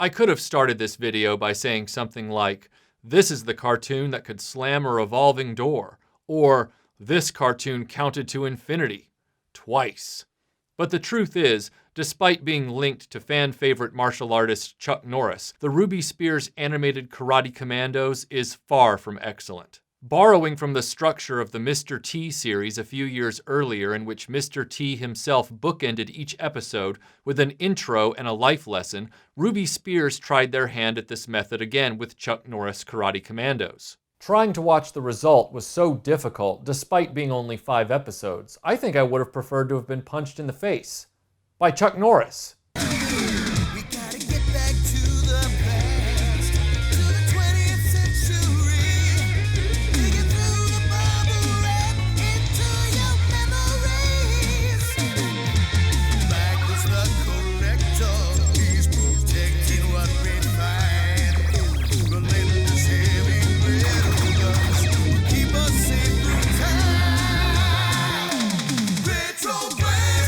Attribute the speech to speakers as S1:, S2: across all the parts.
S1: I could have started this video by saying something like, "This is the cartoon that could slam a revolving door," or "This cartoon counted to infinity twice." But the truth is, despite being linked to fan favorite martial artist Chuck Norris, the Ruby Spears animated Karate Kommandos is far from excellent. Borrowing from the structure of the Mr. T series a few years earlier, in which Mr. T himself bookended each episode with an intro and a life lesson, Ruby Spears tried their hand at this method again with Chuck Norris Karate Kommandos. Trying to watch the result was so difficult, despite being only 5 episodes. I think I would have preferred to have been punched in the face by Chuck Norris.
S2: We gotta get back to the past, to the 20th century. Digging through the bubble wrap into your memories. Back was the collector, he's protecting what we find. Relentless heavy rhythms keep us safe through time. RetroBlasting.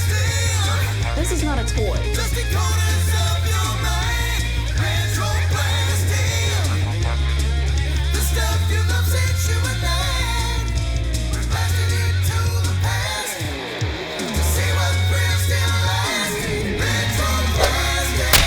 S3: This is not a toy.
S2: Just the corners of your mind. RetroBlasting. The stuff you love since you were 9. We're blasting into the past to see what thrills still last. RetroBlasting.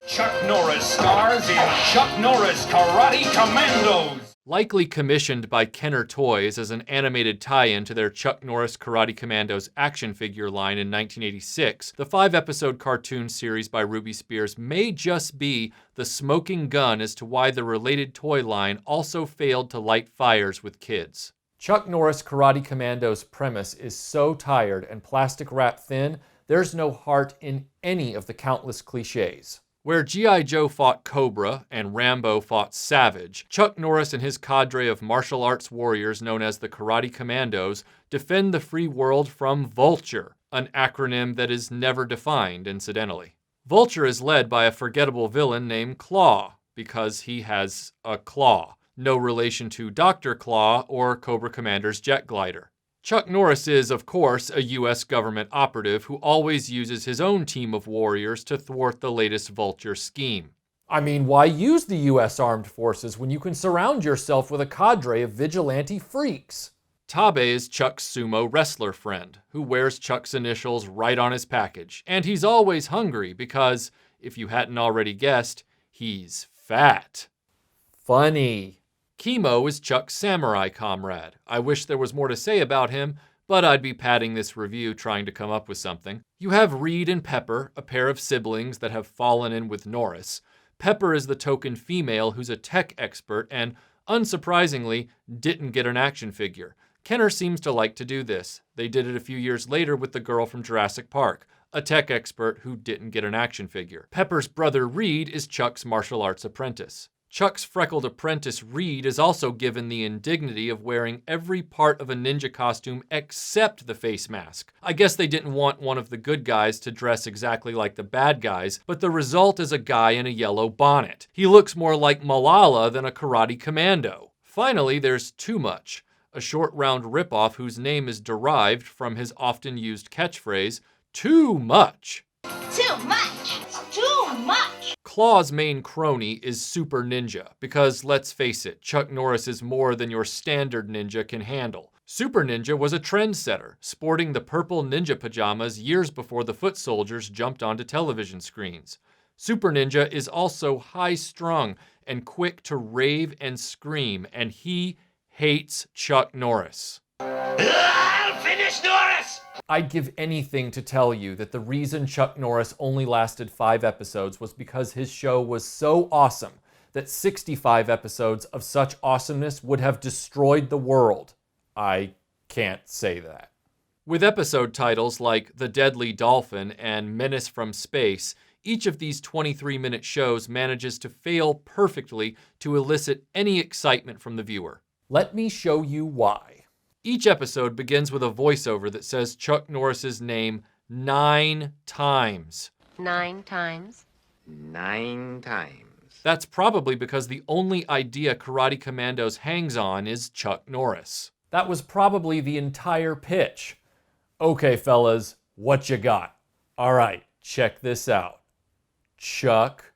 S4: Chuck Norris stars in Chuck Norris Karate Kommandos.
S1: Likely commissioned by Kenner Toys as an animated tie-in to their Chuck Norris Karate Kommandos action figure line in 1986, the 5-episode cartoon series by Ruby Spears may just be the smoking gun as to why the related toy line also failed to light fires with kids. Chuck Norris Karate Kommandos' premise is so tired and plastic wrap thin, there's no heart in any of the countless cliches. Where G.I. Joe fought Cobra and Rambo fought Savage, Chuck Norris and his cadre of martial arts warriors known as the Karate Kommandos defend the free world from Vulture, an acronym that is never defined, incidentally. Vulture is led by a forgettable villain named Claw, because he has a claw, no relation to Dr. Claw or Cobra Commander's jet glider. Chuck Norris is, of course, a U.S. government operative who always uses his own team of warriors to thwart the latest Vulture scheme. I mean, why use the U.S. Armed Forces when you can surround yourself with a cadre of vigilante freaks? Tabe is Chuck's sumo wrestler friend, who wears Chuck's initials right on his package, and he's always hungry because, if you hadn't already guessed, he's fat. Funny. Chemo is Chuck's samurai comrade. I wish there was more to say about him, but I'd be padding this review trying to come up with something. You have Reed and Pepper, a pair of siblings that have fallen in with Norris. Pepper is the token female who's a tech expert and, unsurprisingly, didn't get an action figure. Kenner seems to like to do this. They did it a few years later with the girl from Jurassic Park, a tech expert who didn't get an action figure. Pepper's brother Reed is Chuck's martial arts apprentice. Chuck's freckled apprentice Reed is also given the indignity of wearing every part of a ninja costume except the face mask. I guess they didn't want one of the good guys to dress exactly like the bad guys, but the result is a guy in a yellow bonnet. He looks more like Malala than a karate commando. Finally, there's Too Much, a short round ripoff whose name is derived from his often used catchphrase, "Too much."
S5: Too much! It's too much!
S1: Claw's main crony is Super Ninja, because let's face it, Chuck Norris is more than your standard ninja can handle. Super Ninja was a trendsetter, sporting the purple ninja pajamas years before the foot soldiers jumped onto television screens. Super Ninja is also high-strung and quick to rave and scream, and he hates Chuck Norris.
S4: I'll finish Norris!
S1: I'd give anything to tell you that the reason Chuck Norris only lasted 5 episodes was because his show was so awesome that 65 episodes of such awesomeness would have destroyed the world. I can't say that. With episode titles like The Deadly Dolphin and Menace from Space, each of these 23-minute shows manages to fail perfectly to elicit any excitement from the viewer. Let me show you why. Each episode begins with a voiceover that says Chuck Norris's name 9 times.
S3: 9 times?
S6: 9 times.
S1: That's probably because the only idea Karate Kommandos hangs on is Chuck Norris. That was probably the entire pitch. Okay, fellas, what you got? All right, check this out. Chuck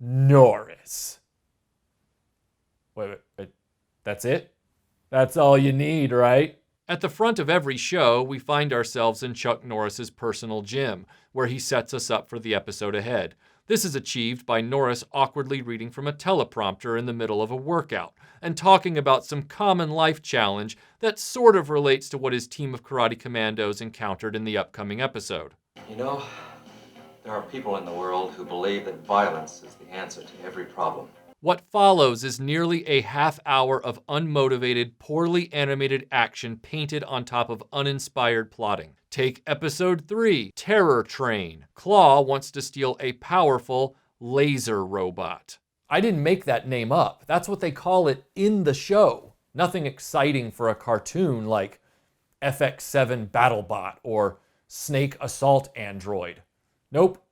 S1: Norris. Wait, that's it? That's all you need, right? At the front of every show, we find ourselves in Chuck Norris's personal gym, where he sets us up for the episode ahead. This is achieved by Norris awkwardly reading from a teleprompter in the middle of a workout and talking about some common life challenge that sort of relates to what his team of karate commandos encountered in the upcoming episode.
S7: You know, there are people in the world who believe that violence is the answer to every problem.
S1: What follows is nearly a half hour of unmotivated, poorly animated action painted on top of uninspired plotting. Take episode 3, Terror Train. Claw wants to steal a powerful laser robot. I didn't make that name up. That's what they call it in the show. Nothing exciting for a cartoon like FX7 BattleBot or Snake Assault Android. Nope.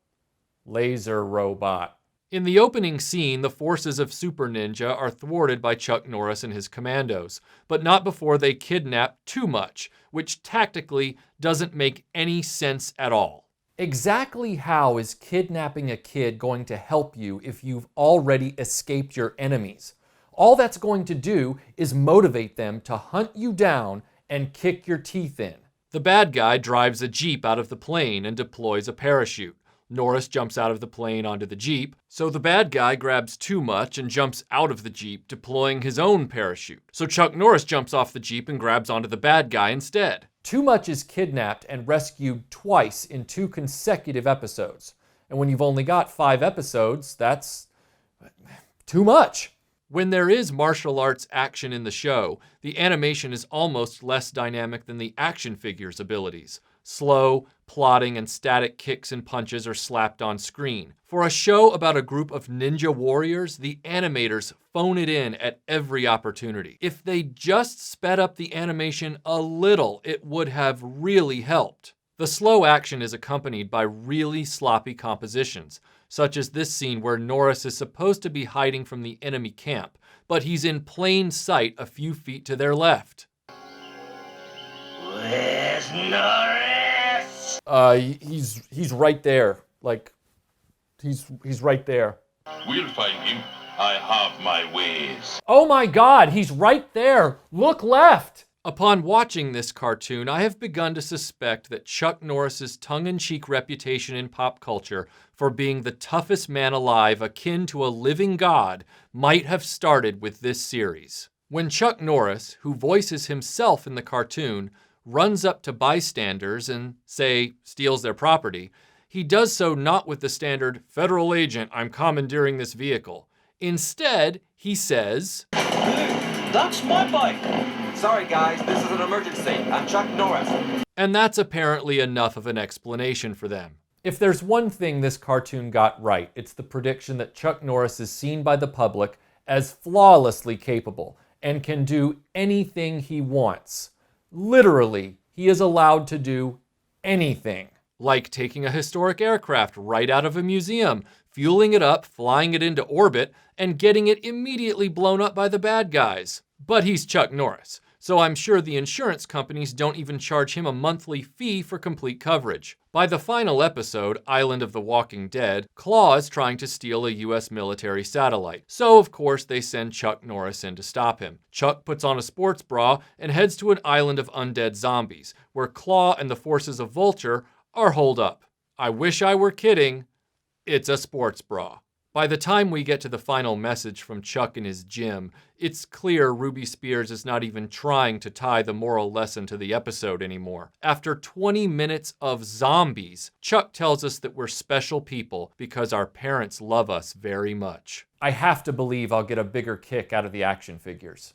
S1: Laser robot. In the opening scene, the forces of Super Ninja are thwarted by Chuck Norris and his commandos, but not before they kidnap Too Much, which tactically doesn't make any sense at all. Exactly how is kidnapping a kid going to help you if you've already escaped your enemies? All that's going to do is motivate them to hunt you down and kick your teeth in. The bad guy drives a Jeep out of the plane and deploys a parachute. Norris jumps out of the plane onto the Jeep, so the bad guy grabs Too Much and jumps out of the Jeep, deploying his own parachute. So Chuck Norris jumps off the Jeep and grabs onto the bad guy instead. Too Much is kidnapped and rescued twice in 2 consecutive episodes. And when you've only got 5 episodes, that's too much. When there is martial arts action in the show, the animation is almost less dynamic than the action figure's abilities. Slow, plotting, and static kicks and punches are slapped on screen. For a show about a group of ninja warriors, the animators phone it in at every opportunity. If they just sped up the animation a little, it would have really helped. The slow action is accompanied by really sloppy compositions, such as this scene where Norris is supposed to be hiding from the enemy camp, but he's in plain sight a few feet to their left.
S4: Where's Norris?
S1: He's right there. Like, he's right there.
S4: We'll find him. I have my ways.
S1: Oh my God, he's right there. Look left. Upon watching this cartoon, I have begun to suspect that Chuck Norris's tongue-in-cheek reputation in pop culture for being the toughest man alive, akin to a living god, might have started with this series. When Chuck Norris, who voices himself in the cartoon, runs up to bystanders and, say, steals their property, he does so not with the standard, "Federal agent, I'm commandeering this vehicle." Instead, he says,
S7: That's my bike! Sorry guys, this is an emergency. I'm Chuck Norris.
S1: and that's apparently enough of an explanation for them. If there's one thing this cartoon got right, it's the prediction that Chuck Norris is seen by the public as flawlessly capable and can do anything he wants. Literally, he is allowed to do anything. Like taking a historic aircraft right out of a museum, fueling it up, flying it into orbit, and getting it immediately blown up by the bad guys. But he's Chuck Norris, so I'm sure the insurance companies don't even charge him a monthly fee for complete coverage. By the final episode, Island of the Walking Dead, Claw is trying to steal a US military satellite. So of course they send Chuck Norris in to stop him. Chuck puts on a sports bra and heads to an island of undead zombies, where Claw and the forces of Vulture are holed up. I wish I were kidding. It's a sports bra. By the time we get to the final message from Chuck in his gym, it's clear Ruby Spears is not even trying to tie the moral lesson to the episode anymore. After 20 minutes of zombies, Chuck tells us that we're special people because our parents love us very much. I have to believe I'll get a bigger kick out of the action figures.